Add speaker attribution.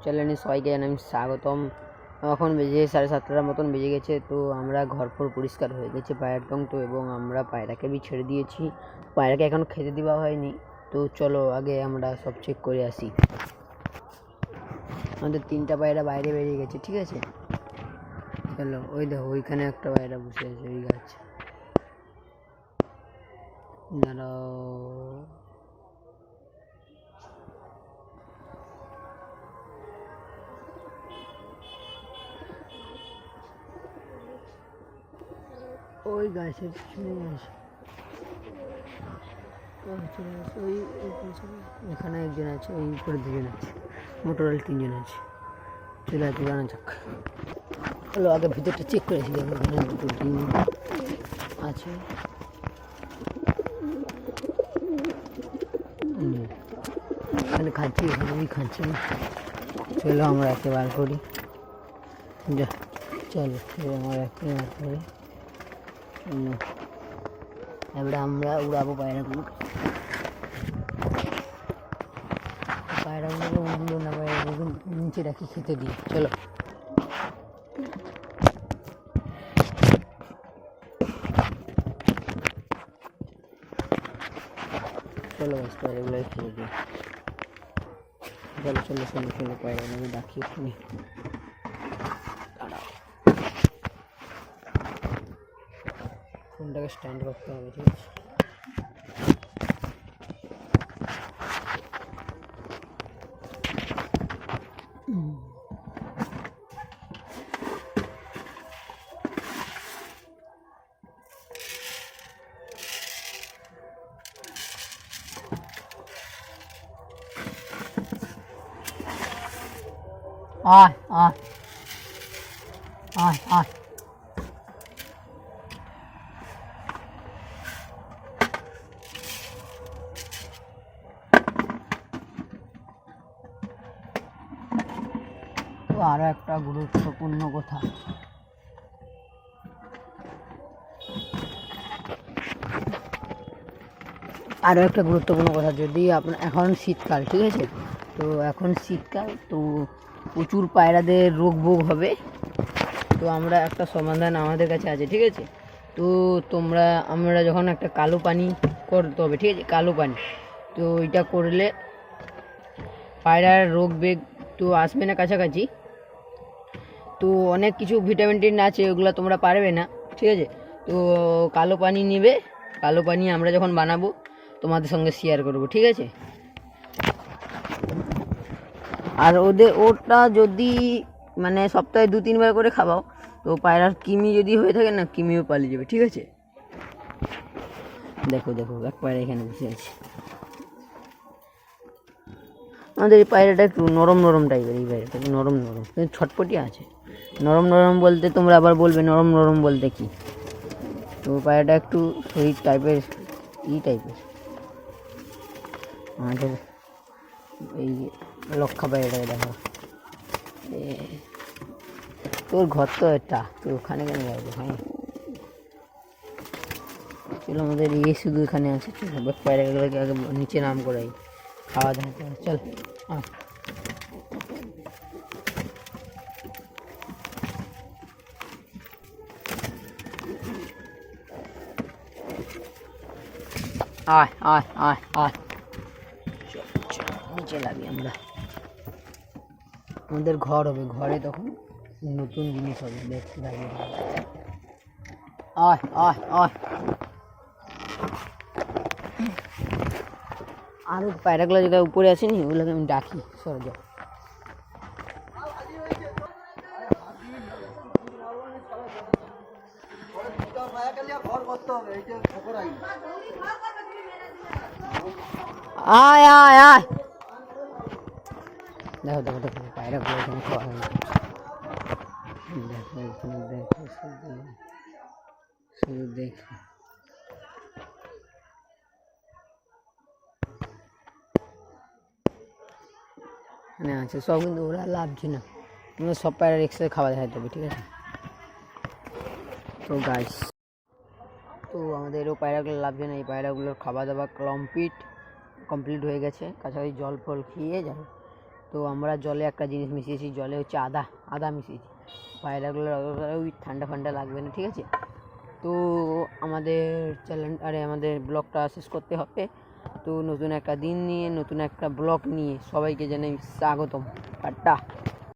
Speaker 1: চ্যানেলে সবাইকে জানাই স্বাগতম। এখন বেজে 7:30 মতন বেজে গেছে। তো আমরা ঘর ফর পরিষ্কার হয়ে গেছে পায়রার টং তো, এবং আমরা পায়রাকে বি ছেড়ে দিয়েছি। পায়রাকে এখনও খেতে দেওয়া হয়নি। তো চলো আগে আমরা সব চেক করে আসি। আমাদের 3টা পায়রা বাইরে বেরিয়ে গেছে, ঠিক আছে। চলো, ওই দেখো ওইখানে একটা পায়রা বসে আছে ওই গাছ। দাঁড়াও, ওই গাছের পিছনে আছে, ওই এখানে একজন আছে, ওই উপরে 2জন আছে, মোটরল 3জন আছে। চলে আসবে বানা যাক। চলো আগে ভিতরটা চেক করেছি, দেখো এখানে 2টো ডিম আছে। এখানে খাচ্ছি, এখানে ওই খাচ্ছে না। চলো আমরা একে বার করি। যা চলো আমরা একে বার করি। এবারে আমরা উড়াবো পায়রাগুলোকে। পায়রাগুলোকে উড়লো না, পায়রাগুলোকে নিচে রাখি খেতে দিই। চলো চলো বাস পায়রাগুলোকে খেতে দিই। চলো চলো চলো চলো পায়রাগুলোকে ডাকি এক্ষুনি। ফোনটাকে স্ট্যান্ড করতে হবে, ঠিক আছে। আয় আয় আয় আয়। তো আরো একটা গুরুত্বপূর্ণ কথা, যদি আপনার এখন শীতকাল, ঠিক আছে, তো এখন শীতকাল, তো প্রচুর পায়রাদের রোগ ভোগ হবে। তো আমরা একটা সমাধান আমাদের কাছে আছে, ঠিক আছে। তো আমরা যখন একটা কালো পানি করতে হবে, ঠিক আছে, কালো পানি। তো এটা করলে পায়রার রোগ বেগ তো আসবে না কাছাকাছি। তো অনেক কিছু ভিটামিন টিন আছে, ওগুলো তোমরা পারবে না, ঠিক আছে। তো কালো পানি নেবে, কালো পানি আমরা যখন বানাবো তোমাদের সঙ্গে শেয়ার করব, ঠিক আছে। আর ওটা যদি মানে সপ্তাহে 2-3 বার করে খাওয়াও, তো পায়রার কৃমি যদি হয়ে থাকে না, কৃমিও পালিয়ে যাবে, ঠিক আছে। দেখো দেখো এক পায়রা এখানে বসে আছে। আমাদের এই পায়রাটা একটু নরম নরম টাইপের, এই পায়রাটা নরম নরম কিন্তু ছটপটি আছে। নরম নরম বলতে তোমরা আবার বলবে নরম নরম বলতে কি। তো পায়রাটা একটু শরীর টাইপের টাইপের। আমাদের এই লক্ষা পায়রাটাকে দেখো, তোর ঘর তো এটা, তো ওখানে কেন যাবো? হ্যাঁ চলো, আমাদের শুধু এখানে আছে। চলো পায়রাগুলোকে আগে নিচে নাম করাই, খাওয়া দাওয়া করে। চল আয় আয় আয় আয়। নিচে লাগি আমরা, আমাদের ঘর হবে, ঘরে তখন নতুন জিনিস হবে, দেখতে লাগবে। আয় আয় আয়। আরো পায়রাগুলো যেটা উপরে আসেনি, ওগুলোকে আমি ডাকি, সরে যাও। আয় আয় আয়। দেখো দেখো দেখো পায়রাগুলো এখানে খাওয়া হয়ে গেছে। দেখো এখানে দেখো, শুধু দেখো। মানে আছে সব, কিন্তু ওরা লাভছে না। তোমাদের সব পায়রার একসাথে খাওয়া দেখাতে হবে, ঠিক আছে। তো গাইস, তো আমাদেরও পায়রাগুলো লাভছে না। এই পায়রাগুলোর খাওয়া দাওয়া কমপ্লিট হয়ে গেছে, কাছাকাছি জল ফল খেয়ে যাবে। তো আমরা জলে একটা জিনিস মিশিয়েছি, জলে হচ্ছে আদা মিশিয়েছি। পায়রাগুলো ওই ঠান্ডা ফান্ডা লাগবে না, ঠিক আছে? তো আমাদের আমাদের ব্লগটা শেষ করতে হবে। তো নতুন একটা দিন নিয়ে, নতুন একটা ব্লগ নিয়ে সবাইকে জানাই স্বাগতম। টাটা।